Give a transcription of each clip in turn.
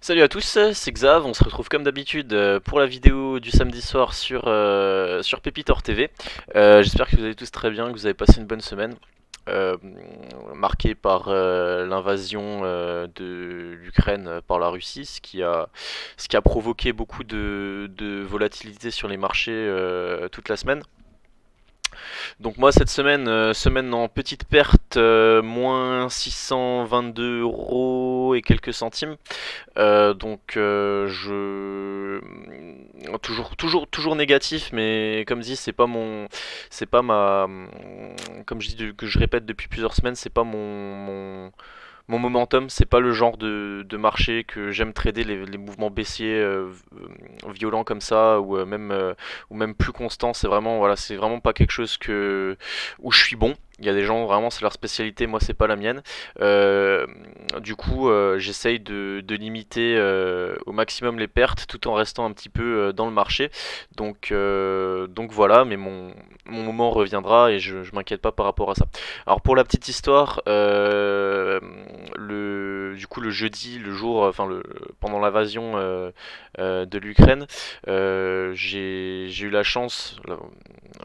Salut à tous, c'est Xav, on se retrouve comme d'habitude pour la vidéo du samedi soir sur Pépitor TV. J'espère que vous allez tous très bien, que vous avez passé une bonne semaine, euh, marquée par l'invasion de l'Ukraine par la Russie, ce qui a provoqué beaucoup de volatilité sur les marchés toute la semaine. Donc moi cette semaine, semaine en petite perte, moins 622 euros et quelques centimes. Je toujours négatif, mais comme dit, c'est pas ma, comme je dis que je répète depuis plusieurs semaines, c'est pas mon momentum, c'est pas le genre de marché que j'aime trader les mouvements baissiers violents comme ça ou même plus constants. C'est vraiment voilà, c'est vraiment pas quelque chose que où je suis bon. Il y a des gens vraiment c'est leur spécialité, moi c'est pas la mienne. Euh, J'essaye de limiter au maximum les pertes tout en restant un petit peu dans le marché. Donc voilà, mais mon moment reviendra et je m'inquiète pas par rapport à ça. Alors pour la petite histoire, du coup le jeudi, le jour, pendant l'invasion de l'Ukraine, j'ai eu la chance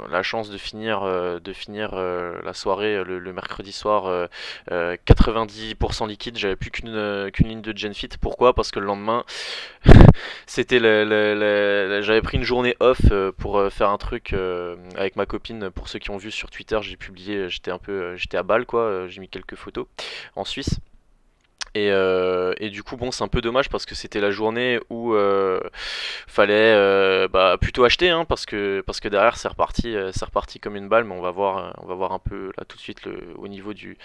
de finir la soirée le mercredi soir 90% liquide. J'avais plus qu'une ligne de GenFit. Pourquoi? Parce que le lendemain, j'avais pris une journée off pour faire un truc avec ma copine. Pour ceux qui ont vu sur Twitter, j'ai publié, j'étais à Bâle quoi. J'ai mis quelques photos en Suisse. Et du coup, bon, c'est un peu dommage parce que c'était la journée où fallait plutôt acheter, hein, parce que derrière c'est reparti comme une balle. Mais on va voir un peu là tout de suite au niveau du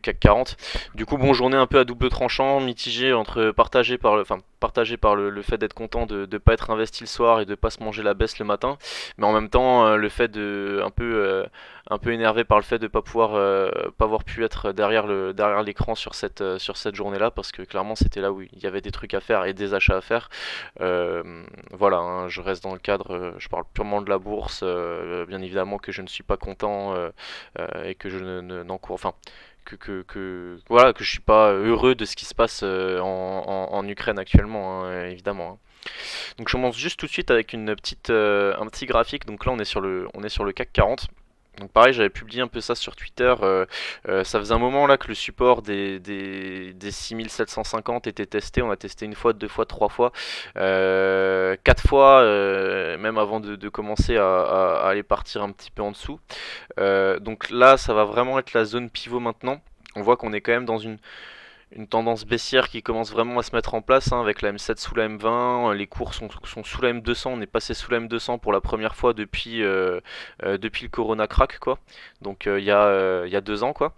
CAC 40. Du coup, bon, journée un peu à double tranchant, mitigée entre partagé par le fait d'être content de ne pas être investi le soir et de pas se manger la baisse le matin, mais en même temps le fait de un peu énervé par le fait de pas avoir pu être derrière l'écran sur cette journée-là parce que clairement c'était là où il y avait des trucs à faire et des achats à faire. Voilà, hein, je reste dans le cadre, je parle purement de la bourse, bien évidemment que je ne suis pas content et que je n'encours, enfin voilà que je suis pas heureux de ce qui se passe en Ukraine actuellement, hein, évidemment, hein. Donc je commence juste tout de suite avec un petit graphique. Donc là on est sur le CAC 40. Donc pareil, j'avais publié un peu ça sur Twitter. Ça faisait un moment là que le support des 6750 était testé. On a testé une fois, deux fois, trois fois, quatre fois, même avant de commencer à aller partir un petit peu en dessous. Donc là, ça va vraiment être la zone pivot maintenant. On voit qu'on est quand même dans une tendance baissière qui commence vraiment à se mettre en place, hein, avec la M7 sous la M20, les cours sont sous la M200, on est passé sous la M200 pour la première fois depuis le Corona crack quoi, donc il y a 2 ans quoi.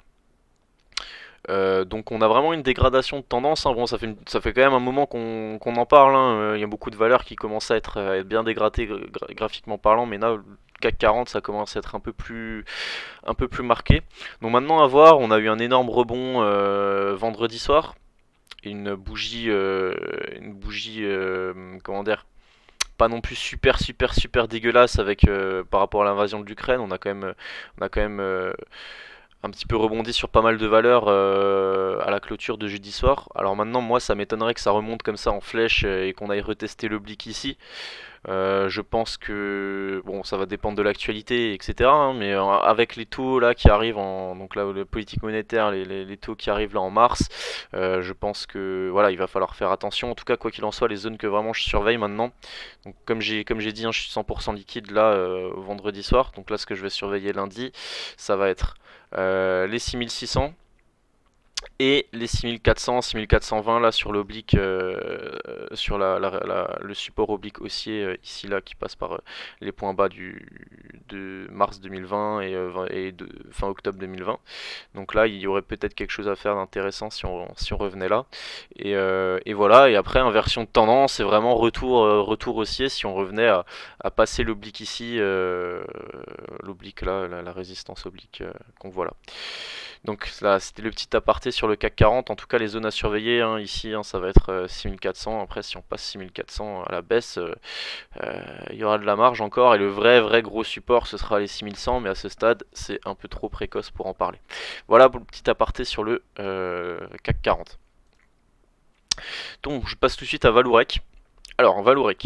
Donc on a vraiment une dégradation de tendance, hein. Bon, ça fait quand même un moment qu'on en parle, hein. Il y a beaucoup de valeurs qui commencent à être bien dégradées graphiquement parlant, mais là, le CAC 40, ça commence à être un peu plus marqué. Donc maintenant à voir, on a eu un énorme rebond vendredi soir, une bougie, comment dire, pas non plus super dégueulasse avec par rapport à l'invasion de l'Ukraine. On a quand même un petit peu rebondi sur pas mal de valeurs à la clôture de jeudi soir. Alors maintenant, moi, ça m'étonnerait que ça remonte comme ça en flèche et qu'on aille retester l'oblique ici. Je pense que bon, ça va dépendre de l'actualité, etc., hein, mais avec les taux là qui arrivent donc là, la politique monétaire, les taux qui arrivent là en mars, je pense que voilà, il va falloir faire attention. En tout cas, quoi qu'il en soit, les zones que vraiment je surveille maintenant. Donc comme j'ai dit, hein, je suis 100% liquide là vendredi soir. Donc là, ce que je vais surveiller lundi, ça va être les 6600 et les 6400, 6420 là sur l'oblique, sur le support oblique haussier ici là qui passe par les points bas de mars 2020 et de fin octobre 2020. Donc là il y aurait peut-être quelque chose à faire d'intéressant si on revenait là. Et voilà, et après inversion de tendance et vraiment retour haussier si on revenait à passer l'oblique ici, l'oblique là, la résistance oblique qu'on voit là. Donc là, c'était le petit aparté sur le CAC 40. En tout cas, les zones à surveiller, hein, ici, hein, ça va être 6400. Après, si on passe 6400 à la baisse, il y aura de la marge encore. Et le vrai gros support, ce sera les 6100. Mais à ce stade, c'est un peu trop précoce pour en parler. Voilà pour le petit aparté sur le CAC 40. Donc je passe tout de suite à Valourec. Alors, Valourec,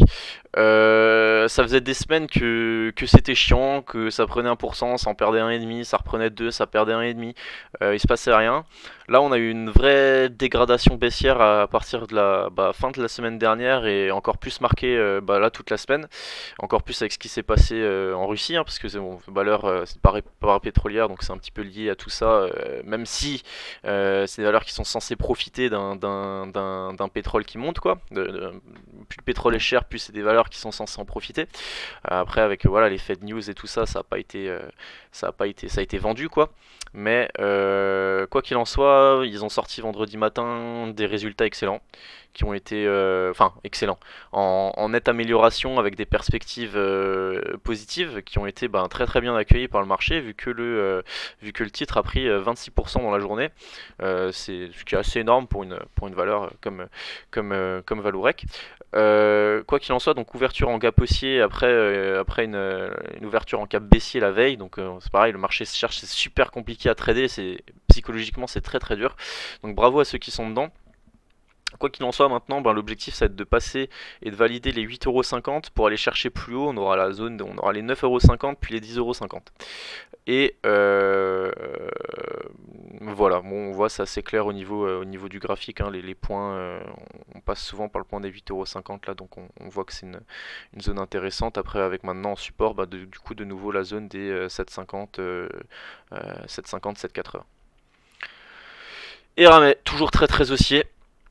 ça faisait des semaines que c'était chiant, que ça prenait 1%, ça en perdait 1,5, ça reprenait 2, ça perdait 1,5, il se passait rien. Là, on a eu une vraie dégradation baissière à partir de la fin de la semaine dernière et encore plus marquée là toute la semaine. Encore plus avec ce qui s'est passé en Russie, hein, parce que c'est bon, valeur, c'est pas pétrolière, donc c'est un petit peu lié à tout ça, même si c'est des valeurs qui sont censées profiter d'un pétrole qui monte, quoi. Plus le pétrole est cher, plus c'est des valeurs qui sont censées en profiter. Après, avec voilà les Fed News et tout ça, ça a pas été, ça a été vendu, quoi. Mais quoi qu'il en soit, ils ont sorti vendredi matin des résultats excellents, qui ont été, enfin excellents, en nette amélioration avec des perspectives positives, qui ont été très très bien accueillies par le marché, vu que le titre a pris 26% dans la journée. C'est ce qui est assez énorme pour une valeur comme Valourec. Quoi qu'il en soit, donc ouverture en gap haussier après une ouverture en cap baissier la veille. Donc c'est pareil, le marché se cherche, c'est super compliqué à trader, psychologiquement c'est très très dur. Donc bravo à ceux qui sont dedans. Quoi qu'il en soit, maintenant, l'objectif ça va être de passer et de valider les 8,50€ pour aller chercher plus haut. On aura la zone, on aura les 9,50€ puis les 10,50€. Et voilà, bon, on voit c'est assez clair au niveau du graphique, hein, les points, on passe souvent par le point des 8,50€ là, donc on voit que c'est une zone intéressante. Après, avec maintenant en support, du coup de nouveau la zone des 7,50, 7,50, 7,80. Et Ramet, toujours très très haussier,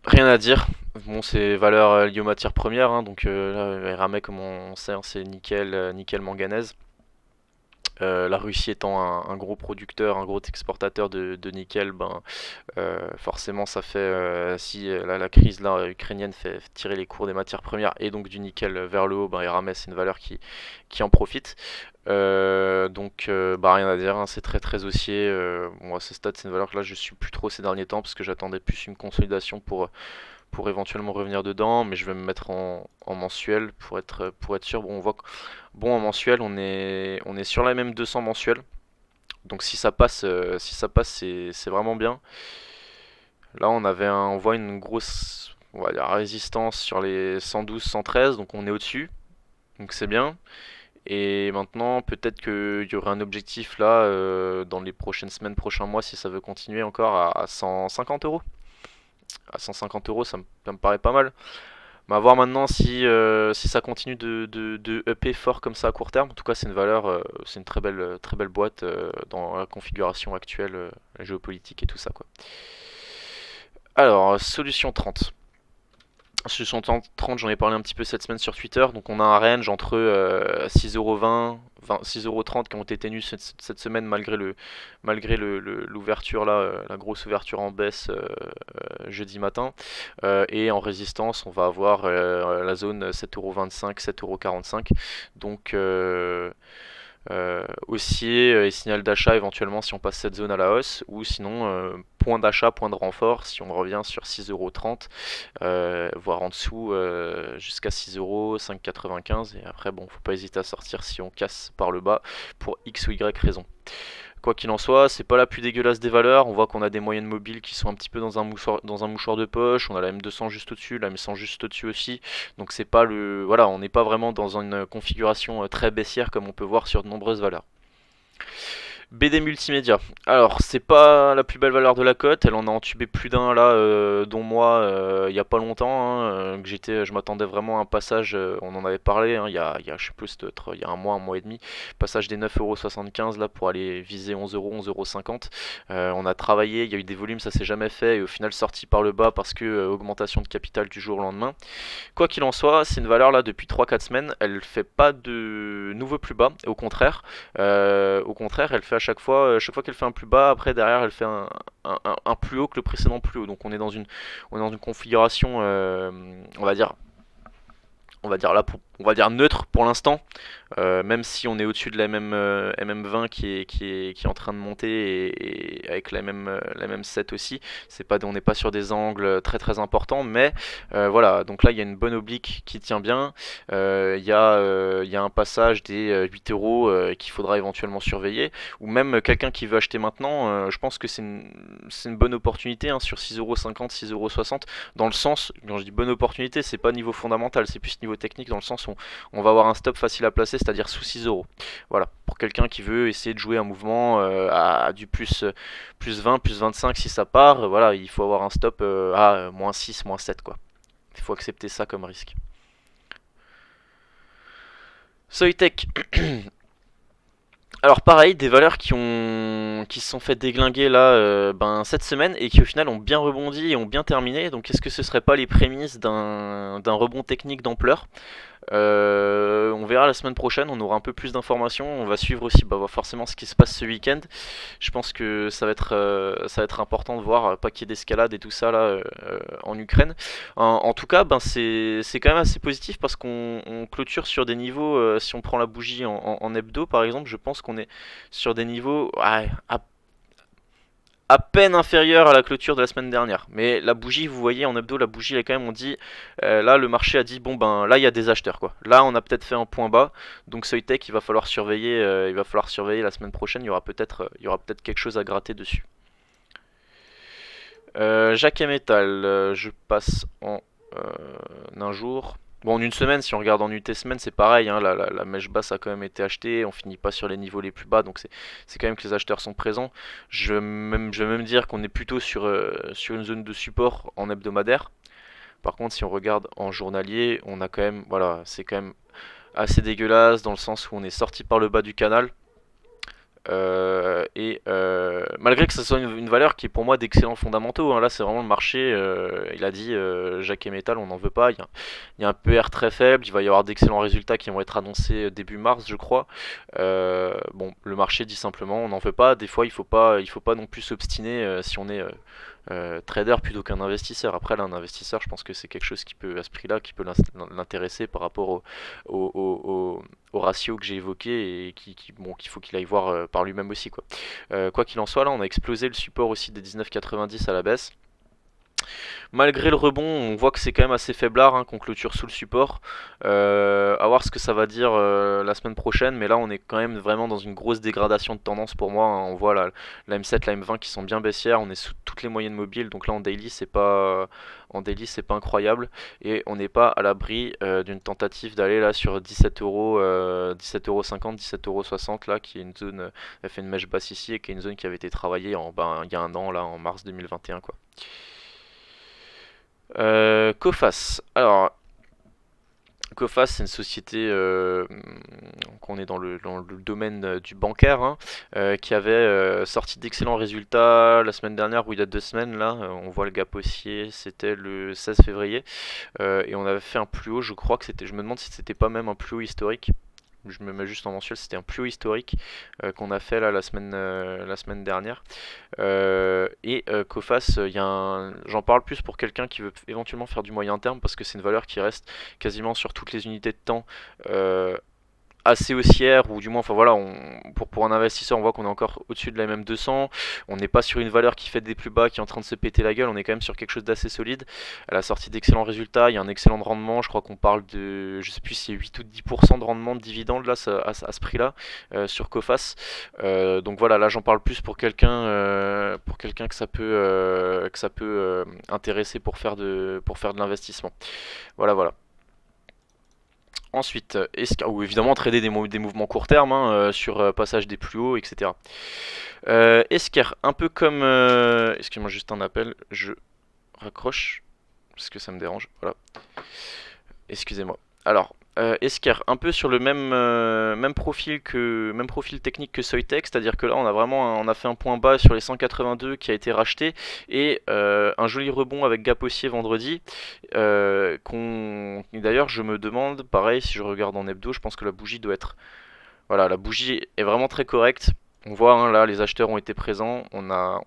rien à dire. Bon, c'est valeur liée aux matières premières, hein, donc là, Ramet, comme on sait, hein, c'est nickel, nickel manganèse. La Russie étant un gros producteur, un gros exportateur de nickel, forcément ça fait, si la crise là, ukrainienne fait tirer les cours des matières premières et donc du nickel vers le haut, Eramet c'est une valeur qui en profite. Rien à dire, hein, c'est très très haussier. Bon, à ce stade, c'est une valeur que là je suis plus trop ces derniers temps parce que j'attendais plus une consolidation pour éventuellement revenir dedans, mais je vais me mettre en mensuel pour être sûr. Bon, on voit que, bon, en mensuel, on est sur la même 200 mensuel. Donc si ça passe, c'est vraiment bien. Là, on voit une grosse, on va dire, résistance sur les 112, 113, donc on est au-dessus. Donc c'est bien. Et maintenant, peut-être qu'il y aurait un objectif là dans les prochaines semaines, prochains mois, si ça veut continuer encore à 150€. À 150€, ça me paraît pas mal. Mais à voir maintenant si ça continue de upper fort comme ça à court terme. En tout cas, c'est une valeur, c'est une très belle boîte dans la configuration actuelle géopolitique et tout ça, quoi. Alors, solution 30. Solution 30, j'en ai parlé un petit peu cette semaine sur Twitter. Donc, on a un range entre 6,20€, 6,30€ qui ont été tenus cette semaine malgré l'ouverture là, la grosse ouverture en baisse jeudi matin. Et en résistance, on va avoir la zone 7,25€, 7,45€. Donc haussier et signal d'achat éventuellement si on passe cette zone à la hausse, ou sinon point d'achat, point de renfort si on revient sur 6,30€, voire en dessous jusqu'à 6€, 5,95€. Et après, bon, faut pas hésiter à sortir si on casse par le bas pour X ou Y raison. Quoi qu'il en soit, c'est pas la plus dégueulasse des valeurs. On voit qu'on a des moyennes mobiles qui sont un petit peu dans un mouchoir de poche. On a la M200 juste au-dessus, la M100 juste au-dessus aussi. Donc c'est pas le, voilà, on n'est pas vraiment dans une configuration très baissière comme on peut voir sur de nombreuses valeurs. BD Multimédia. Alors, c'est pas la plus belle valeur de la cote, elle en a entubé plus d'un là, dont moi, il y a pas longtemps, hein, je m'attendais vraiment à un passage, on en avait parlé, hein, je sais plus, peut-être il y a un mois et demi, passage des 9,75€ là pour aller viser 11€, 11,50€. On a travaillé, il y a eu des volumes, ça s'est jamais fait, et au final sorti par le bas parce que augmentation de capital du jour au lendemain. Quoi qu'il en soit, c'est une valeur là depuis 3-4 semaines, elle fait pas de nouveau plus bas, au contraire, elle fait chaque fois qu'elle fait un plus bas, après derrière elle fait un plus haut que le précédent plus haut. Donc on est dans une configuration, on va dire là on va dire neutre pour l'instant, même si on est au-dessus de la MM20 qui est en train de monter et avec la même 7 aussi. On n'est pas sur des angles très très importants, mais voilà, donc là il y a une bonne oblique qui tient bien. Il y a un passage des 8 euros qu'il faudra éventuellement surveiller, ou même quelqu'un qui veut acheter maintenant, je pense que c'est une bonne opportunité hein, sur 6,50€, 6,60€, dans le sens, quand je dis bonne opportunité, c'est pas niveau fondamental, c'est plus niveau technique, dans le sens où on va avoir un stop facile à placer, c'est-à-dire sous 6 euros. Voilà, pour quelqu'un qui veut essayer de jouer un mouvement à du plus 20, plus 25 si ça part, voilà, il faut avoir un stop à moins 6, moins 7 quoi. Il faut accepter ça comme risque. Soitec. Alors pareil, des valeurs qui se sont fait déglinguer là cette semaine et qui au final ont bien rebondi et ont bien terminé. Donc est-ce que ce serait pas les prémices d'un rebond technique d'ampleur? On verra la semaine prochaine, on aura un peu plus d'informations. On va suivre aussi forcément ce qui se passe ce week-end. Je pense que ça va être important de voir pas qu'il y ait d'escalade et tout ça là en Ukraine. En tout cas, c'est quand même assez positif parce qu'on clôture sur des niveaux. Si on prend la bougie en hebdo par exemple, je pense qu'on est sur des niveaux ouais, à peine inférieur à la clôture de la semaine dernière. Mais la bougie, vous voyez, en hebdo, la bougie, elle, quand même, on dit, là, le marché a dit, bon, ben, là, il y a des acheteurs, quoi. Là, on a peut-être fait un point bas, donc Soitec, il va falloir surveiller la semaine prochaine, il y aura peut-être quelque chose à gratter dessus. Jacques et Metal, je passe en un jour. Bon, en une semaine, si on regarde en UT semaine, c'est pareil, hein, la mèche basse a quand même été achetée, on finit pas sur les niveaux les plus bas, donc c'est quand même que les acheteurs sont présents. Je vais même dire qu'on est plutôt sur une zone de support en hebdomadaire. Par contre, si on regarde en journalier, on a quand même, voilà, c'est quand même assez dégueulasse dans le sens où on est sorti par le bas du canal. Malgré que ce soit une valeur qui est pour moi d'excellents fondamentaux, hein, là c'est vraiment le marché, il a dit Jacques et Metal on n'en veut pas, il y a un PR très faible, il va y avoir d'excellents résultats qui vont être annoncés début mars je crois. Bon, le marché dit simplement on n'en veut pas, des fois il faut pas non plus s'obstiner si on est trader plutôt qu'un investisseur. Après là un investisseur je pense que c'est quelque chose qui peut à ce prix là qui peut l'intéresser par rapport au ratio que j'ai évoqué et bon, qu'il faut qu'il aille voir par lui-même aussi quoi. Quoi qu'il en soit là on a explosé le support aussi des 19,90 à la baisse. Malgré le rebond, on voit que c'est quand même assez faiblard, hein, qu'on clôture sous le support. À voir ce que ça va dire la semaine prochaine, mais là on est quand même vraiment dans une grosse dégradation de tendance pour moi, hein. On voit la M7, la M20 qui sont bien baissières, on est sous toutes les moyennes mobiles, donc là en daily c'est pas incroyable et on n'est pas à l'abri d'une tentative d'aller là sur 17 euros, 17,50€, 17,60€ là, qui est une zone, elle fait une mèche basse ici et qui est une zone qui avait été travaillée il y a un an là en mars 2021 quoi. Coface. Alors, Coface, c'est une société qu'on est dans le domaine du bancaire, hein, qui avait sorti d'excellents résultats la semaine dernière ou il y a 2 semaines. Là, on voit le gap haussier, c'était le 16 février, et on avait fait un plus haut. Je crois que c'était. Je me demande si c'était pas même un plus haut historique. Je me mets juste en mensuel, c'était un plus haut historique qu'on a fait là la semaine dernière. Coface, j'en parle plus pour quelqu'un qui veut éventuellement faire du moyen terme parce que c'est une valeur qui reste quasiment sur toutes les unités de temps assez haussière, ou du moins, enfin voilà, pour un investisseur, on voit qu'on est encore au-dessus de la MM200. On n'est pas sur une valeur qui fait des plus bas, qui est en train de se péter la gueule. On est quand même sur quelque chose d'assez solide. Elle a sorti d'excellents résultats. Il y a un excellent rendement. Je crois qu'on parle de, je sais plus si c'est 8 ou 10% de rendement de dividende là, à ce prix-là, sur Coface. Donc voilà, là j'en parle plus pour quelqu'un que ça peut intéresser pour faire de l'investissement. Voilà, voilà. Ensuite, ou évidemment trader des mouvements court terme hein, sur passage des plus hauts, etc. Esker, un peu comme... excusez-moi, juste un appel, je raccroche, parce que ça me dérange, voilà. Excusez-moi. Alors, Esker, un peu sur le même profil technique que Soitec, c'est-à-dire que là on a fait un point bas sur les 182 qui a été racheté et un joli rebond avec gap haussier vendredi. D'ailleurs je me demande, pareil si je regarde en hebdo, je pense que la bougie doit être, voilà, la bougie est vraiment très correcte. On voit hein, là les acheteurs ont été présents, on a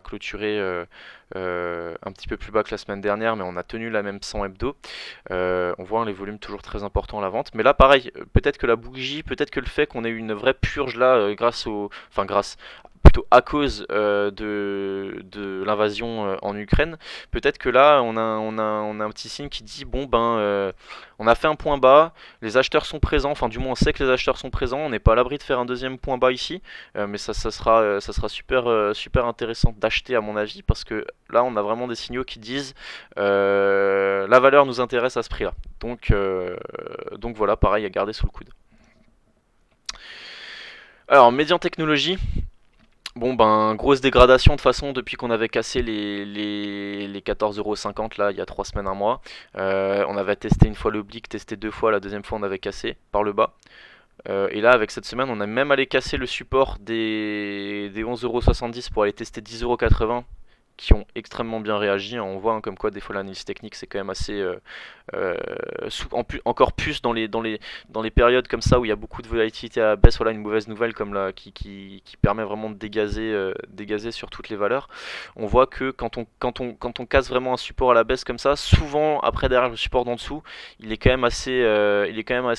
clôturé un petit peu plus bas que la semaine dernière, mais on a tenu la même 100 hebdo. On voit les volumes toujours très importants à la vente. Mais là, pareil, peut-être que la bougie, peut-être que le fait qu'on ait eu une vraie purge là, plutôt à cause de l'invasion en Ukraine, peut-être que là, on a un petit signe qui dit bon ben, on a fait un point bas, les acheteurs sont présents, enfin du moins on sait que les acheteurs sont présents, on n'est pas à l'abri de faire un deuxième point bas ici, mais ça sera super, super intéressant d'acheter à mon avis, parce que là on a vraiment des signaux qui disent la valeur nous intéresse à ce prix là. Donc voilà, pareil à garder sous le coude. Alors, Médian Technologie, bon ben, grosse dégradation de façon depuis qu'on avait cassé les 14,50€ là il y a 3 semaines, un mois. On avait testé une fois l'oblique, testé deux fois, la deuxième fois on avait cassé par le bas. Et là avec cette semaine on a même allé casser le support des 11,70€ pour aller tester 10,80€, qui ont extrêmement bien réagi. On voit comme quoi des fois l'analyse technique c'est quand même assez euh, encore plus dans les périodes comme ça où il y a beaucoup de volatilité à la baisse. Voilà une mauvaise nouvelle comme là qui permet vraiment de dégazer sur toutes les valeurs. On voit que quand on casse vraiment un support à la baisse comme ça, souvent après derrière le support d'en dessous, il est quand même assez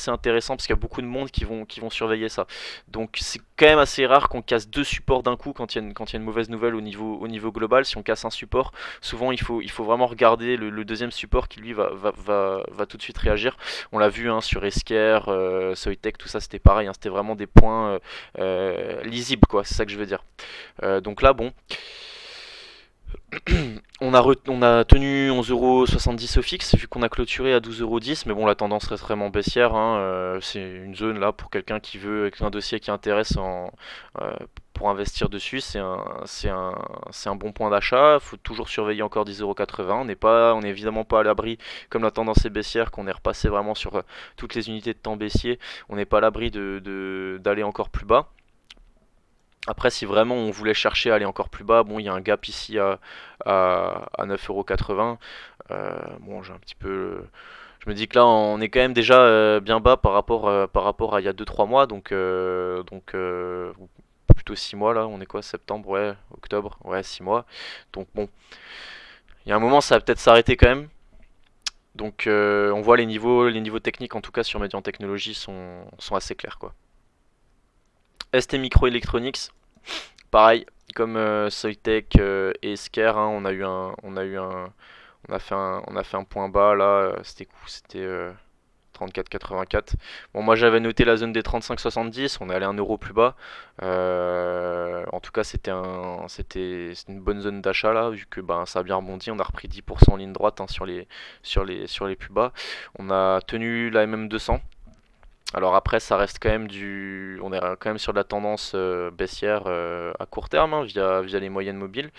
intéressant parce qu'il y a beaucoup de monde qui vont surveiller ça. Donc c'est quand même assez rare qu'on casse deux supports d'un coup quand il y a une mauvaise nouvelle au niveau global. Si on casse un support, souvent il faut vraiment regarder le deuxième support qui lui va tout de suite réagir. On l'a vu sur Esker, Soitec, tout ça c'était pareil, c'était vraiment des points lisibles quoi, c'est ça que je veux dire. Donc là bon, on a tenu 11,70€ au fixe vu qu'on a clôturé à 12,10€, mais bon la tendance reste vraiment baissière, c'est une zone là pour quelqu'un qui veut, avec un dossier qui intéresse euh, pour investir dessus, c'est un bon point d'achat. Il faut toujours surveiller encore 10,80€. On n'est évidemment pas à l'abri, comme la tendance est baissière, qu'on est repassé vraiment sur toutes les unités de temps baissier, on n'est pas à l'abri d'aller encore plus bas. Après, si vraiment on voulait chercher à aller encore plus bas, bon, il y a un gap ici à 9,80€. Bon, j'ai un petit peu. Je me dis que là, on est quand même déjà bien bas par rapport à il y a 2 3 mois. Ou plutôt 6 mois là. On est quoi? Septembre, ouais, octobre, ouais, 6 mois. Donc bon, il y a un moment, ça va peut-être s'arrêter quand même. Donc on voit les niveaux techniques en tout cas sur Median Technologies sont assez clairs quoi. ST Microelectronics, pareil, comme Soitec et Esker, on a fait un point bas là, c'était 34,84. Bon, moi j'avais noté la zone des 35,70, on est allé 1€ plus bas. En tout cas, c'était une bonne zone d'achat là, vu que ben, ça a bien rebondi, on a repris 10% en ligne droite sur les plus bas. On a tenu la MM200. Alors après, ça reste quand même on est quand même sur de la tendance baissière à court terme, via les moyennes mobiles.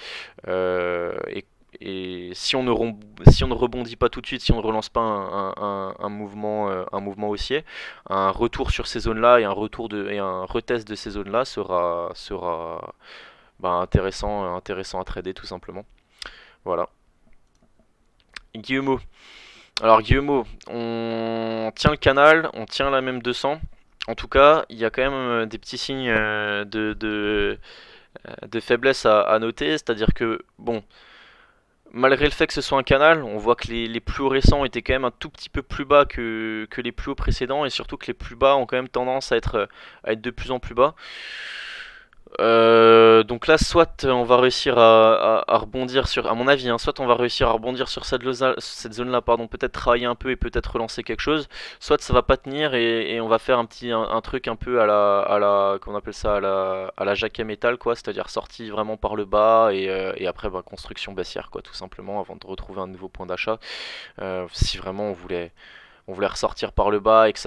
Et si si on ne rebondit pas tout de suite, si on ne relance pas un mouvement haussier, un retour sur ces zones-là et un retest de ces zones-là sera intéressant à trader tout simplement. Voilà. Guillemot. Alors Guillemot, on tient le canal, on tient la même 200. En tout cas, il y a quand même des petits signes de faiblesse à noter, c'est-à-dire que, bon, malgré le fait que ce soit un canal, on voit que les plus hauts récents étaient quand même un tout petit peu plus bas que les plus hauts précédents, et surtout que les plus bas ont quand même tendance à être de plus en plus bas. Donc là, soit on va réussir à rebondir sur, à mon avis, soit on va réussir à rebondir sur cette zone-là, pardon, peut-être travailler un peu et peut-être relancer quelque chose, soit ça va pas tenir et on va faire un truc un peu comment on appelle ça, à la Jacquet Metal, quoi, c'est-à-dire sortie vraiment par le bas et après construction baissière, quoi, tout simplement, avant de retrouver un nouveau point d'achat. Si vraiment on voulait ressortir par le bas et que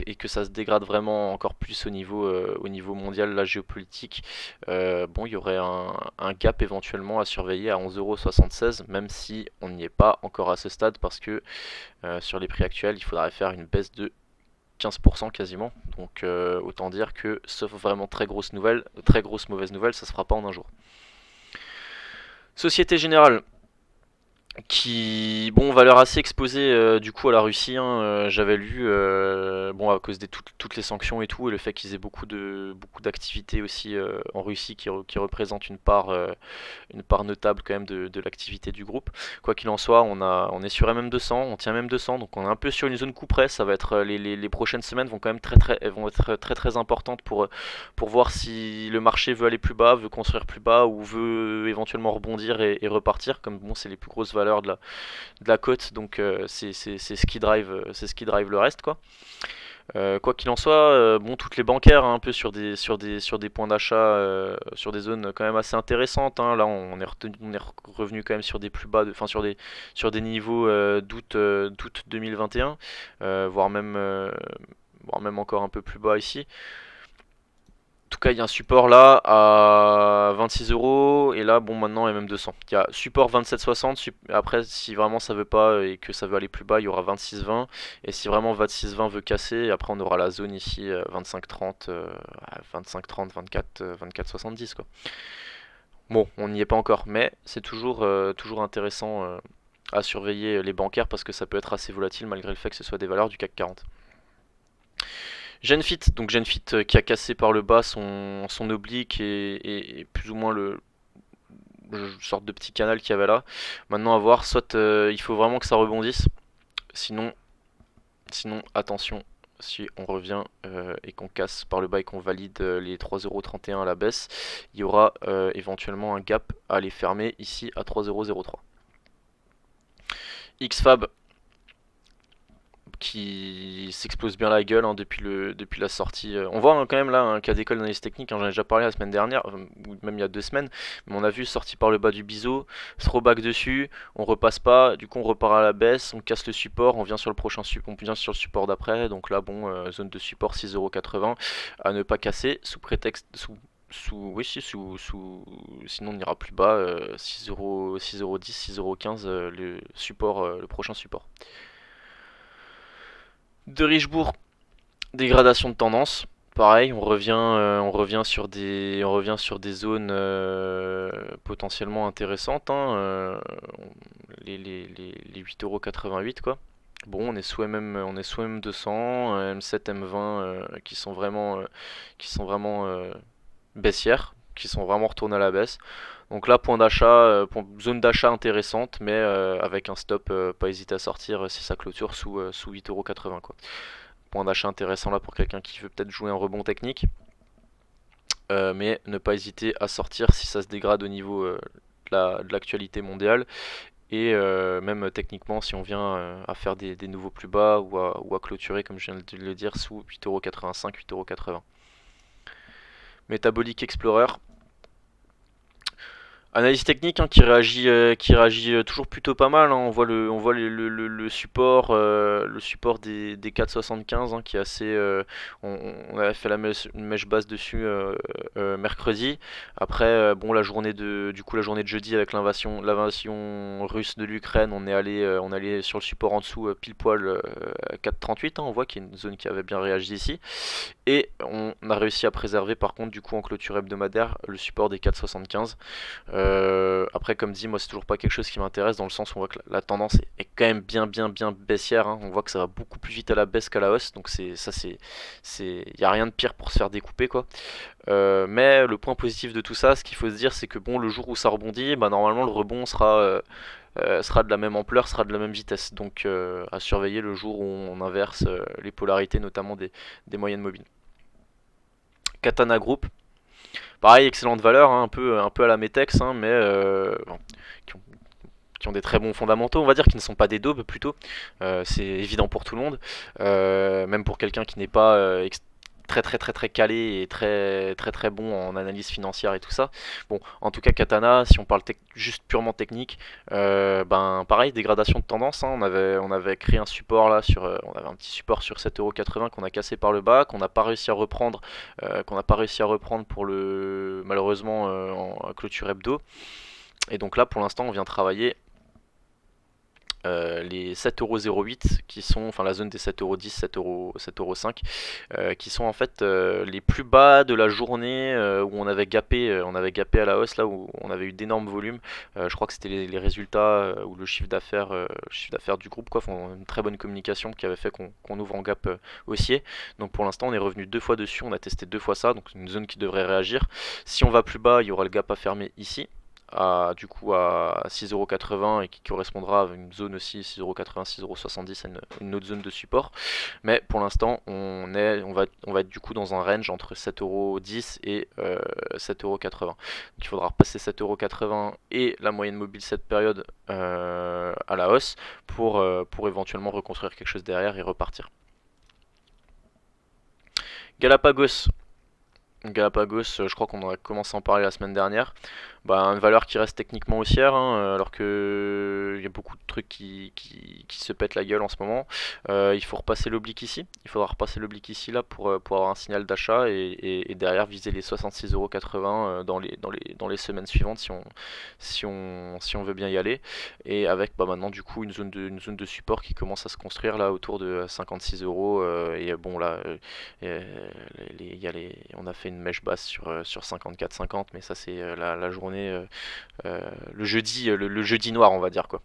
et que ça se dégrade vraiment encore plus au niveau mondial, la géopolitique, bon, il y aurait un gap éventuellement à surveiller à 11,76€, même si on n'y est pas encore à ce stade, parce que sur les prix actuels, il faudrait faire une baisse de 15% quasiment. Donc autant dire que, sauf vraiment très grosse mauvaise nouvelle, ça se fera pas en un jour. Société Générale. qui, bon, valeur assez exposée du coup à la Russie, hein, j'avais lu, bon, à cause des toutes les sanctions et tout, et le fait qu'ils aient beaucoup d'activités aussi en Russie qui représentent une part notable quand même de l'activité du groupe. Quoi qu'il en soit, on est sur MM200, on tient MM200, donc on est un peu sur une zone coup près. Ça va être les prochaines semaines vont quand même elles vont être très très importantes pour voir si le marché veut aller plus bas, veut construire plus bas ou veut éventuellement rebondir et repartir. Comme bon, c'est les plus grosses valeurs de la cote, donc c'est ce qui drive le reste quoi. Quoi qu'il en soit, bon, toutes les bancaires hein, un peu sur des points d'achat, sur des zones quand même assez intéressantes, hein. Là, on est revenu quand même sur des plus bas, enfin sur des niveaux d'août 2021, voire même encore un peu plus bas ici. En tout cas, il y a un support là à 26 euros et là, bon, maintenant, il y a même 200. Il y a support 27,60. Après, si vraiment ça veut pas et que ça veut aller plus bas, il y aura 26,20. Et si vraiment 26,20 veut casser, après, on aura la zone ici 25,30, 25,30, 24, 24,70 quoi. Bon, on n'y est pas encore, mais c'est toujours intéressant à surveiller les bancaires parce que ça peut être assez volatile malgré le fait que ce soit des valeurs du CAC 40. Genfit, donc Genfit qui a cassé par le bas son oblique et plus ou moins le sorte de petit canal qu'il y avait là. Maintenant à voir, soit il faut vraiment que ça rebondisse, sinon, sinon attention, si on revient et qu'on casse par le bas et qu'on valide les 3,31€ à la baisse, il y aura éventuellement un gap à aller fermer ici à 3,003. XFAB qui s'explose bien la gueule hein, depuis la sortie. On voit hein, quand même là un cas d'école d'analyse technique, hein, j'en ai déjà parlé la semaine dernière, ou même il y a 2 semaines, mais on a vu sorti par le bas du biseau, throwback dessus, on repasse pas, du coup on repart à la baisse, on casse le support, on vient sur le prochain support, on vient sur le support d'après, donc là bon, zone de support 6,80€ à ne pas casser sous prétexte, oui, si, sinon on n'ira plus bas, 6€, 6,10€, 6,15€ le support, le prochain support. De Richebourg, dégradation de tendance. Pareil, on revient sur des zones potentiellement intéressantes, hein, les 8,88€ quoi. Bon, on est sous M200, M7, M20 qui sont vraiment baissières, qui sont vraiment retournées à la baisse. Donc là, zone d'achat intéressante, mais avec un stop, pas hésiter à sortir si ça clôture sous 8,80€ quoi. Point d'achat intéressant là pour quelqu'un qui veut peut-être jouer un rebond technique. Mais ne pas hésiter à sortir si ça se dégrade au niveau de l'actualité mondiale. Et même techniquement, si on vient à faire des nouveaux plus bas ou à clôturer, comme je viens de le dire, sous 8,85€, 8,80€. Metabolic Explorer, analyse technique hein, qui réagit toujours plutôt pas mal. Hein. On voit le support des 4,75 hein, qui est assez. On avait fait une mèche basse dessus mercredi. Après, bon, la journée de jeudi avec l'invasion russe de l'Ukraine, on est allé sur le support en dessous pile poil 4,38. Hein, on voit qu'il y a une zone qui avait bien réagi ici. Et on a réussi à préserver par contre du coup en clôture hebdomadaire le support des 4,75. Après comme dit moi c'est toujours pas quelque chose qui m'intéresse dans le sens où on voit que la tendance est quand même bien baissière hein. On voit que ça va beaucoup plus vite à la baisse qu'à la hausse donc y a rien de pire pour se faire découper quoi. Mais le point positif de tout ça, ce qu'il faut se dire c'est que bon le jour où ça rebondit bah normalement le rebond sera de la même ampleur, sera de la même vitesse donc à surveiller le jour où on inverse les polarités notamment des moyennes mobiles. Katana Group, pareil, excellente valeur, hein, un peu à la Metex, hein, mais bon, qui, ont, qui ont des très bons fondamentaux, on va dire, qui ne sont pas des daubes plutôt. C'est évident pour tout le monde, même pour quelqu'un qui n'est pas très calé et très bon en analyse financière et tout ça. Bon, en tout cas Katana, si on parle juste purement technique, ben pareil, dégradation de tendance. Hein, on avait créé un support là on avait un petit support sur 7,80€ qu'on a cassé par le bas, qu'on n'a pas réussi à reprendre, pour le malheureusement en clôture hebdo. Et donc là pour l'instant on vient travailler les 7,08€ qui sont, enfin la zone des 7,10€, 7,05€, qui sont en fait les plus bas de la journée où on avait gapé à la hausse, là où on avait eu d'énormes volumes. Je crois que c'était les résultats ou le chiffre d'affaires du groupe, quoi, font une très bonne communication qui avait fait qu'on ouvre en gap haussier. Donc pour l'instant on est revenu deux fois dessus, on a testé deux fois ça, donc une zone qui devrait réagir. Si on va plus bas, il y aura le gap à fermer ici du coup à 6,80€ et qui correspondra à une zone aussi 6,80€, 6,70€, à une autre zone de support. Mais pour l'instant, on va être du coup dans un range entre 7,10€ et 7,80€. Donc il faudra repasser 7,80€ et la moyenne mobile cette période à la hausse pour éventuellement reconstruire quelque chose derrière et repartir. Galapagos. Galapagos, je crois qu'on en a commencé à en parler la semaine dernière. Bah, une valeur qui reste techniquement haussière, hein, alors que il y a beaucoup de trucs qui se pètent la gueule en ce moment. Il faut repasser l'oblique ici. Il faudra repasser l'oblique ici là pour avoir un signal d'achat et derrière viser les 66,80€ dans les semaines suivantes si on veut bien y aller. Et avec bah, maintenant du coup une zone de support qui commence à se construire là autour de 56€. Et bon là, on a fait une mèche basse sur 54,50, mais ça c'est la journée, le jeudi noir, on va dire quoi.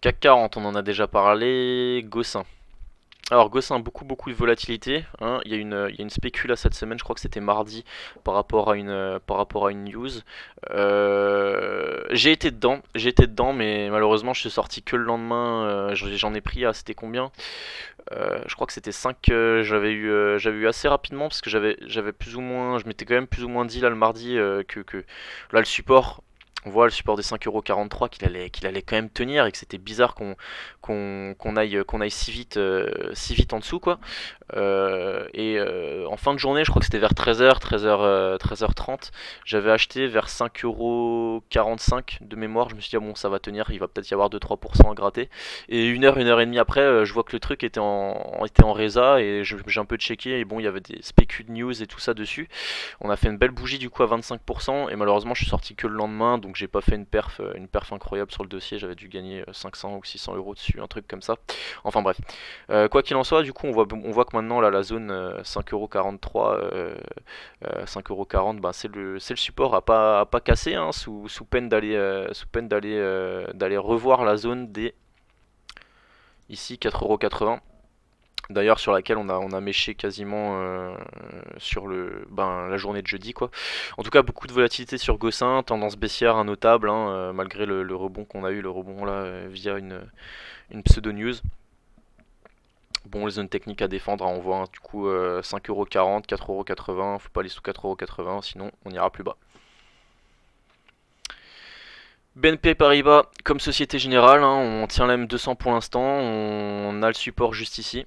CAC 40, on en a déjà parlé. Gossin. Alors Gossin, beaucoup de volatilité, hein. Il y a une spécula cette semaine, je crois que c'était mardi, par rapport à une news. J'ai été dedans, mais malheureusement je suis sorti que le lendemain. J'en ai pris, c'était combien? Je crois que c'était 5 j'avais eu assez rapidement parce que j'avais plus ou moins, je m'étais quand même plus ou moins dit là le mardi que là le support, on voit le support des 5,43€ qu'il allait quand même tenir et que c'était bizarre qu'on aille si vite en dessous quoi. En fin de journée, je crois que c'était vers 13h, 13h30, j'avais acheté vers 5,45€ de mémoire. Je me suis dit, ah bon, ça va tenir, il va peut-être y avoir 2-3% à gratter. Et une heure et demie après, je vois que le truc était en résa et j'ai un peu checké. Et bon, il y avait des spécu de news et tout ça dessus. On a fait une belle bougie du coup à 25%. Et malheureusement, je suis sorti que le lendemain, donc j'ai pas fait une perf incroyable sur le dossier. J'avais dû gagner 500 ou 600€ dessus, un truc comme ça. Enfin bref. Quoi qu'il en soit, du coup, on voit que maintenant là, la zone 5,43€, 5,40€, ben, c'est le support à pas casser, hein, sous peine d'aller revoir la zone des ici 4,80€. D'ailleurs sur laquelle on a méché quasiment sur la journée de jeudi quoi. En tout cas beaucoup de volatilité sur Gossin, tendance baissière notable hein, malgré le rebond qu'on a eu, le rebond là via une pseudo news. Bon, les zones techniques à défendre, hein, on voit hein, du coup 5,40€, 4,80€, faut pas aller sous 4,80€, sinon on ira plus bas. BNP Paribas, comme Société Générale, hein, on tient la M200 pour l'instant, on a le support juste ici.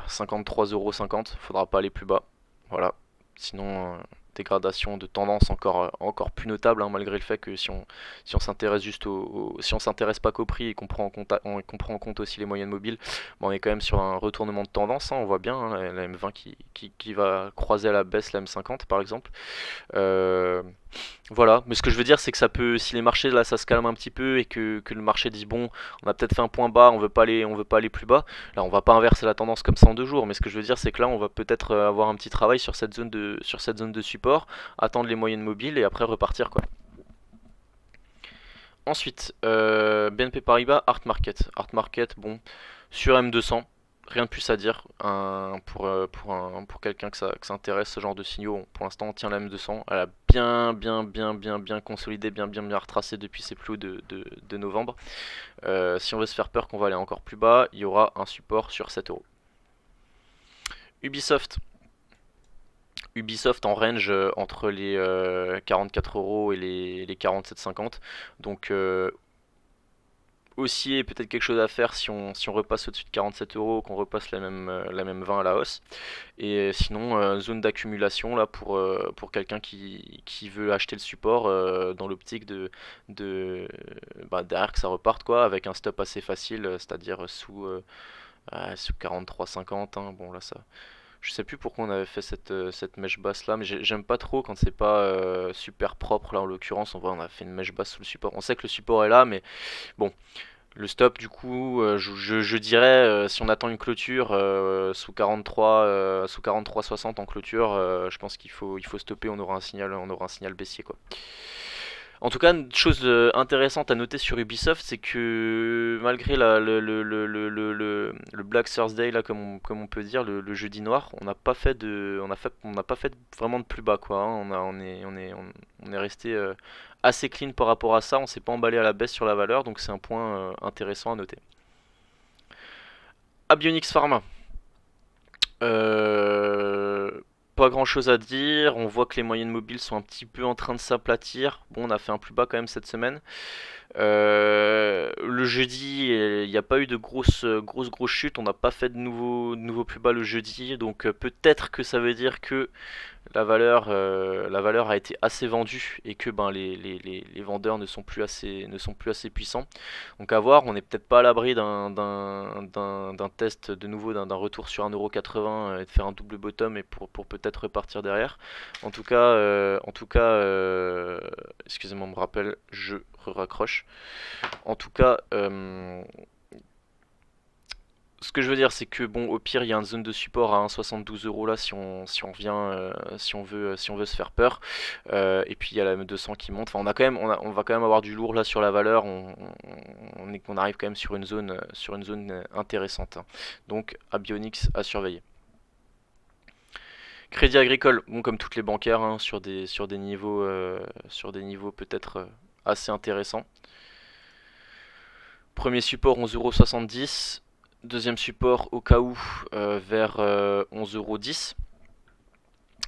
53,50€, faudra pas aller plus bas. Voilà, sinon dégradation de tendance encore plus notable hein, malgré le fait que si on s'intéresse juste si on s'intéresse pas qu'au prix et qu'on prend qu'on prend en compte aussi les moyennes mobiles, on est quand même sur un retournement de tendance hein, on voit bien hein, la M20 qui va croiser à la baisse la M50 par exemple. Euh, voilà, mais ce que je veux dire c'est que ça peut, si les marchés là ça se calme un petit peu et que le marché dit bon on a peut-être fait un point bas, on veut pas aller plus bas, là on va pas inverser la tendance comme ça en 2 jours, mais ce que je veux dire c'est que là on va peut-être avoir un petit travail sur cette zone de support, attendre les moyennes mobiles et après repartir quoi. Ensuite, BNP Paribas, Art Market. Art Market, bon, sur M200, rien de plus à dire. Pour quelqu'un que ça intéresse, ce genre de signaux, pour l'instant on tient la M200. Elle a bien consolidé, bien retracé depuis ses plus hauts de novembre. Si on veut se faire peur qu'on va aller encore plus bas, il y aura un support sur 7€. Ubisoft. Ubisoft en range entre les 44€ et les 47,50. Donc aussi peut-être quelque chose à faire si on repasse au-dessus de 47€, qu'on repasse la même 20 à la hausse. Et sinon, zone d'accumulation là pour quelqu'un qui veut acheter le support dans l'optique derrière que ça reparte quoi, avec un stop assez facile, c'est-à-dire sous 43,50. Hein. Bon là Je sais plus pourquoi on avait fait cette mèche basse là, mais j'aime pas trop quand c'est pas super propre là en l'occurrence. On voit, on a fait une mèche basse sous le support. On sait que le support est là, mais bon, le stop du coup, je dirais si on attend une clôture sous 43,60 en clôture, je pense qu'il faut stopper. On aura un signal baissier quoi. En tout cas, une chose intéressante à noter sur Ubisoft, c'est que malgré le Black Thursday, là, comme on peut dire, le jeudi noir, on n'a pas fait vraiment de plus bas, quoi. Hein. On est resté assez clean par rapport à ça. On s'est pas emballé à la baisse sur la valeur, donc c'est un point intéressant à noter. Abionyx Pharma. Euh, Pas grand chose à dire, on voit que les moyennes mobiles sont un petit peu en train de s'aplatir. Bon, on a fait un plus bas quand même cette semaine. Le jeudi, il n'y a pas eu de grosses chutes, on n'a pas fait de nouveau plus bas le jeudi, donc peut-être que ça veut dire que la valeur a été assez vendue et que ben, les vendeurs ne sont plus assez puissants. Donc à voir, on n'est peut-être pas à l'abri d'un test de nouveau, d'un retour sur 1,80 € et de faire un double bottom et pour peut-être repartir derrière. En tout cas, excusez-moi, on me rappelle, je raccroche. En tout cas, ce que je veux dire, c'est que bon, au pire, il y a une zone de support à 1,72 € là si on vient, si on veut se faire peur. Et puis il y a la M200 qui monte. Enfin, on va quand même avoir du lourd là sur la valeur. On arrive quand même sur une zone intéressante. Donc, Abionyx à surveiller. Crédit Agricole, bon, comme toutes les bancaires, hein, sur des niveaux peut-être assez intéressants. Premier support 11,70 €. Deuxième support au cas où vers 11,10 €.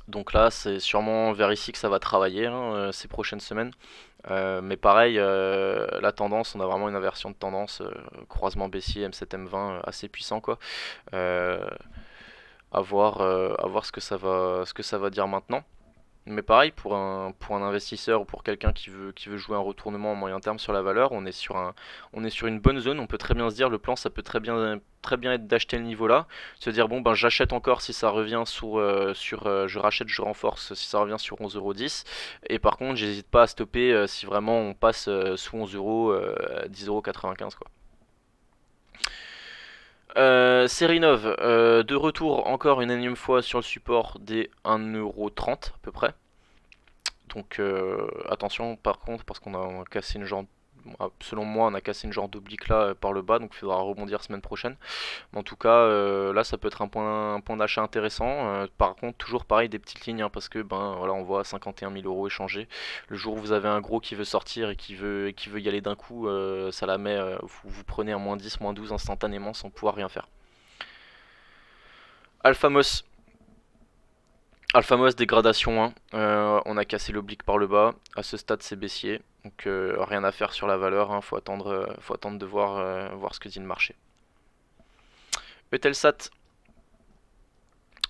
Donc là, c'est sûrement vers ici que ça va travailler hein, ces prochaines semaines. Mais pareil, la tendance, on a vraiment une inversion de tendance, croisement baissier M7 M20 assez puissant quoi. Euh, à voir ce que ça va dire maintenant. Mais pareil, pour un investisseur ou pour quelqu'un qui veut jouer un retournement en moyen terme sur la valeur, on est sur une bonne zone. On peut très bien se dire, le plan, ça peut très bien être d'acheter le niveau là, se dire bon ben j'achète encore si ça revient je rachète, je renforce si ça revient sur 11,10 €. Et par contre, j'hésite pas à stopper si vraiment on passe sous 11 €, 10,95 € quoi. Sérinov, de retour encore une énième fois sur le support des 1,30 € à peu près. Donc attention par contre parce qu'on a cassé une genre, selon moi on a cassé une genre d'oblique là par le bas, donc il faudra rebondir semaine prochaine. Mais en tout cas là ça peut être un point d'achat intéressant. Par contre toujours pareil des petites lignes hein, parce que ben voilà on voit 51 000 € échangés. Le jour où vous avez un gros qui veut sortir et qui veut y aller d'un coup, ça la met, vous prenez un moins 10, moins 12 instantanément sans pouvoir rien faire. Alphamos. Alphamos dégradation 1, on a cassé l'oblique par le bas, à ce stade c'est baissier, donc rien à faire sur la valeur, hein, faut attendre de voir ce que dit le marché. Eutelsat,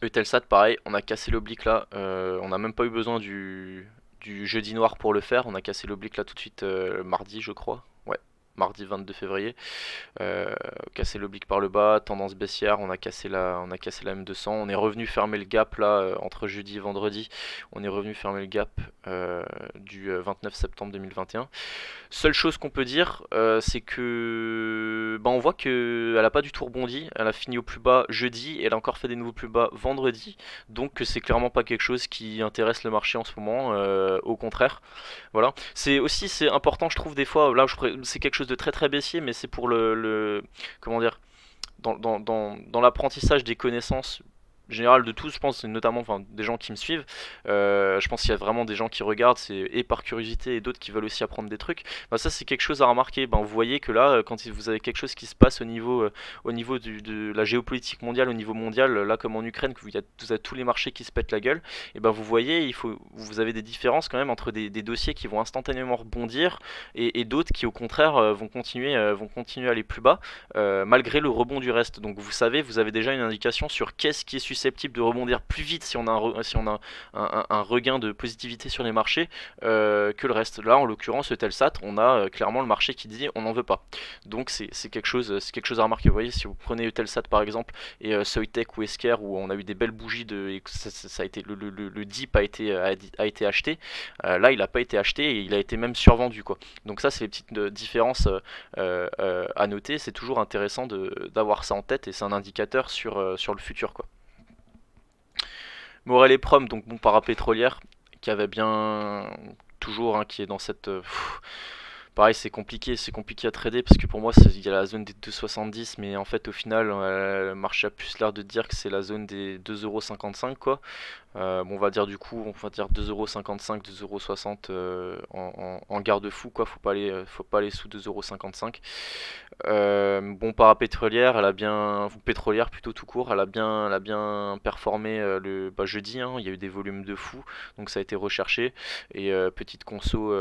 Eutelsat pareil, on a cassé l'oblique là, on n'a même pas eu besoin du jeudi noir pour le faire, on a cassé l'oblique là tout de suite mardi je crois, ouais, mardi 22 février. Casser l'oblique par le bas, tendance baissière, on a cassé la M200, on est revenu fermer le gap là entre jeudi et vendredi, on est revenu fermer le gap du 29 septembre 2021. Seule chose qu'on peut dire, c'est que on voit qu'elle n'a pas du tout rebondi. Elle a fini au plus bas jeudi et elle a encore fait des nouveaux plus bas vendredi. Donc c'est clairement pas quelque chose qui intéresse le marché en ce moment. Au contraire, voilà. C'est important, je trouve des fois. Là, c'est quelque chose de très très baissier, mais c'est pour comment dire, dans l'apprentissage des connaissances général de tous, je pense, notamment enfin, des gens qui me suivent. Je pense qu'il y a vraiment des gens qui regardent, c'est et par curiosité et d'autres qui veulent aussi apprendre des trucs. Bah, ça, c'est quelque chose à remarquer. Ben, vous voyez que là, quand vous avez quelque chose qui se passe au niveau de la géopolitique mondiale, au niveau mondial, là comme en Ukraine, que vous avez tous les marchés qui se pètent la gueule, et ben vous voyez, vous avez des différences quand même entre des dossiers qui vont instantanément rebondir et d'autres qui au contraire vont continuer à aller plus bas malgré le rebond du reste. Donc vous savez, vous avez déjà une indication sur qu'est-ce qui est susceptible susceptible de rebondir plus vite si on a si on a un regain de positivité sur les marchés que le reste. Là, en l'occurrence, le Telsat, on a clairement le marché qui dit on n'en veut pas. Donc c'est quelque chose à remarquer. Vous voyez, si vous prenez Eutelsat par exemple et Soitec ou Esker où on a eu des belles bougies et que ça a été le dip a été acheté, là il n'a pas été acheté et il a été même survendu quoi. Donc ça c'est les petites différences à noter. C'est toujours intéressant d'avoir ça en tête et c'est un indicateur sur le futur quoi. Morel et Prom, donc bon parapétrolière qui avait bien toujours qui est dans cette pareil, c'est compliqué à trader parce que pour moi, il y a la zone des 2,70, mais en fait, au final, le marché a plus l'air de dire que c'est la zone des 2,55€ quoi. Bon, on va dire du coup, on va dire 2,55€, 2,60€ en garde-fou quoi. Faut pas aller sous 2,55€. Bon, parapétrolière, elle a bien, ou pétrolière plutôt tout court, elle a bien performé jeudi. Hein, il y a eu des volumes de fou, donc ça a été recherché et petite conso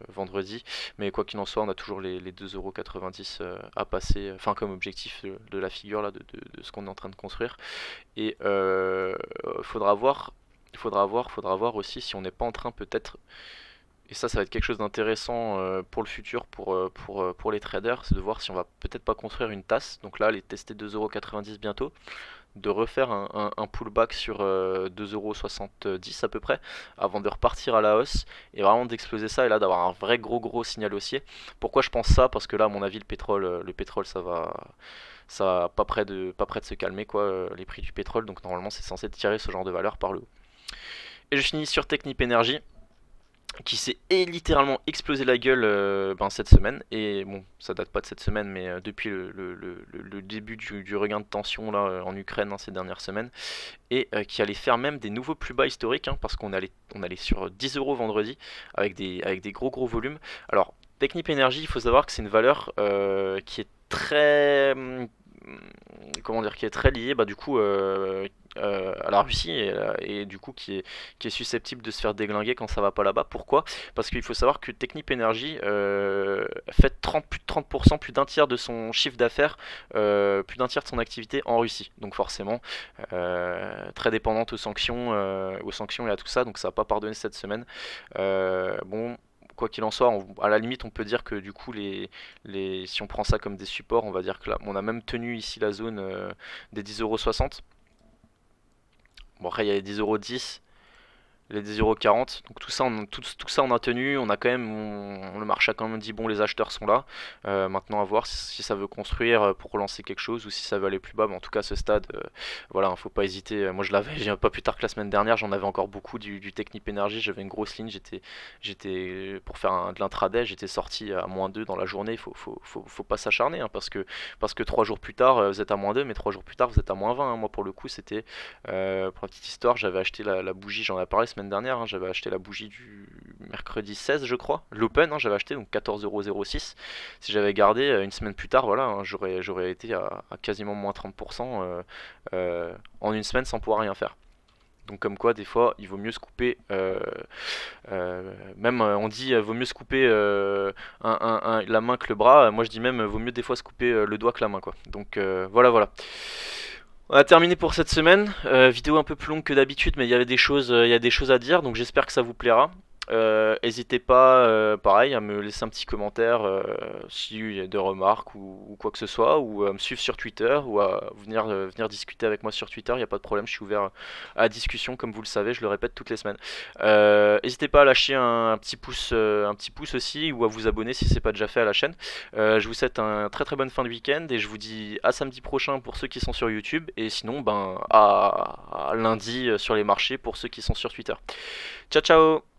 vendredi. Mais quoi qu'il en soit, on a toujours les 2,90€ à passer, enfin comme objectif de la figure là, de ce qu'on est en train de construire. Et faudra voir aussi si on n'est pas en train peut-être, et ça va être quelque chose d'intéressant pour le futur, pour les traders, c'est de voir si on va peut-être pas construire une tasse. Donc là, aller tester 2,90€ bientôt, de refaire un pullback sur 2,70€ à peu près, avant de repartir à la hausse, et vraiment d'exploser ça, et là d'avoir un vrai gros signal haussier. Pourquoi je pense ça? Parce que là, à mon avis, le pétrole ça va pas près de se calmer quoi, les prix du pétrole, donc normalement c'est censé tirer ce genre de valeur par le haut. Et je finis sur Technip Energy qui s'est littéralement explosé la gueule cette semaine, et bon ça date pas de cette semaine mais depuis le début du regain de tension là en Ukraine ces dernières semaines, et qui allait faire même des nouveaux plus bas historiques parce qu'on allait sur 10€ vendredi avec des gros volumes. Alors Technip Energy, il faut savoir que c'est une valeur qui est très comment dire, qui est très liée du coup à la Russie et du coup qui est susceptible de se faire déglinguer quand ça va pas là-bas. Pourquoi? Parce qu'il faut savoir que Technip Energy fait plus de 30%, plus d'un tiers de son chiffre d'affaires, plus d'un tiers de son activité en Russie. Donc forcément très dépendante aux sanctions et à tout ça, donc ça va pas pardonner cette semaine. Bon, quoi qu'il en soit, à la limite, on peut dire que du coup, si on prend ça comme des supports, on va dire que là, on a même tenu ici la zone des 10,60€. Bon, après, il y a les 10,10€, les 10,40€, donc tout ça on a tenu, on a quand même, le marché a quand même dit bon, les acheteurs sont là. Maintenant à voir si ça veut construire pour relancer quelque chose ou si ça veut aller plus bas, mais en tout cas à ce stade voilà, faut pas hésiter. Moi je l'avais pas plus tard que la semaine dernière, j'en avais encore beaucoup du Technip Energy, j'avais une grosse ligne, j'étais pour faire de l'intraday, j'étais sorti à -2 dans la journée. Faut pas s'acharner parce que 3 jours plus tard vous êtes à -2, mais 3 jours plus tard vous êtes à -20. Moi pour le coup c'était pour la petite histoire, j'avais acheté la bougie, j'en ai parlé la semaine dernière, j'avais acheté la bougie du mercredi 16 je crois, l'open, j'avais acheté donc 14,06€. Si j'avais gardé une semaine plus tard, voilà, j'aurais été à quasiment moins 30% en une semaine sans pouvoir rien faire. Donc comme quoi des fois il vaut mieux se couper, même on dit vaut mieux se couper la main que le bras, moi je dis même vaut mieux des fois se couper le doigt que la main quoi. Donc voilà. On a terminé pour cette semaine, vidéo un peu plus longue que d'habitude, mais il y a des choses à dire, donc j'espère que ça vous plaira. N'hésitez pas, pareil, à me laisser un petit commentaire s'il y a des remarques ou quoi que ce soit, ou à me suivre sur Twitter, ou à venir discuter avec moi sur Twitter, il n'y a pas de problème, je suis ouvert à la discussion, comme vous le savez, je le répète toutes les semaines. N'hésitez pas à lâcher un petit pouce aussi, ou à vous abonner si ce n'est pas déjà fait à la chaîne. Je vous souhaite un très bonne fin de week-end, et je vous dis à samedi prochain pour ceux qui sont sur YouTube, et sinon à lundi sur les marchés pour ceux qui sont sur Twitter. Ciao ciao.